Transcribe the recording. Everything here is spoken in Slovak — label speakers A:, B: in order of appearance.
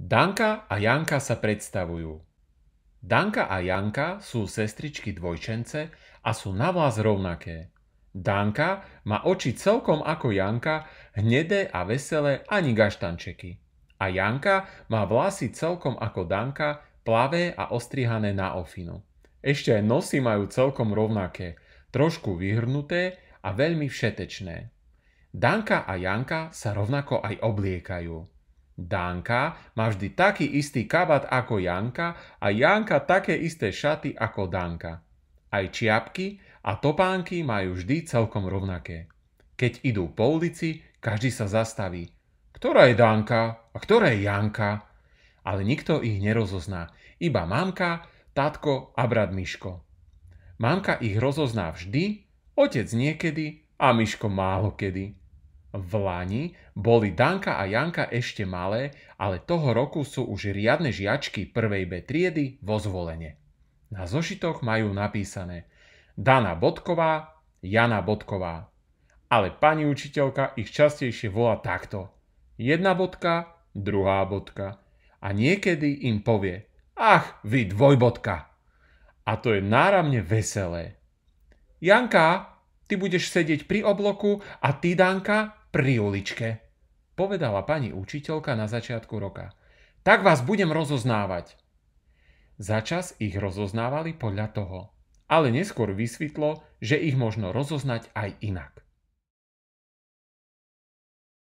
A: Danka a Janka sa predstavujú. Danka a Janka sú sestričky dvojčence a sú navlás rovnaké. Danka má oči celkom ako Janka, hnedé a veselé ani gaštančeky. A Janka má vlasy celkom ako Danka, plavé a ostrihané na ofinu. Ešte aj nosy majú celkom rovnaké, trošku vyhrnuté a veľmi všetečné. Danka a Janka sa rovnako aj obliekajú. Danka má vždy taký istý kabát ako Janka a Janka také isté šaty ako Danka. Aj čiapky a topánky majú vždy celkom rovnaké. Keď idú po ulici, každý sa zastaví. Ktorá je Danka a ktorá je Janka? Ale nikto ich nerozozná, iba mamka, tatko a brat Miško. Mamka ich rozozná vždy, otec niekedy a Miško málokedy. V lani boli Danka a Janka ešte malé, ale toho roku sú už riadne žiačky prvej B triedy vo Zvolene. Na zošitoch majú napísané Dana Bodková, Jana Bodková. Ale pani učiteľka ich častejšie volá takto. Jedna bodka, druhá bodka. A niekedy im povie Ach, vy dvojbodka. A to je náramne veselé. Janka, ty budeš sedieť pri obloku a ty, Danka, pri uličke, povedala pani učiteľka na začiatku roka. Tak vás budem rozoznávať. Začas ich rozoznávali podľa toho, ale neskôr vysvetlo, že ich možno rozoznať aj inak.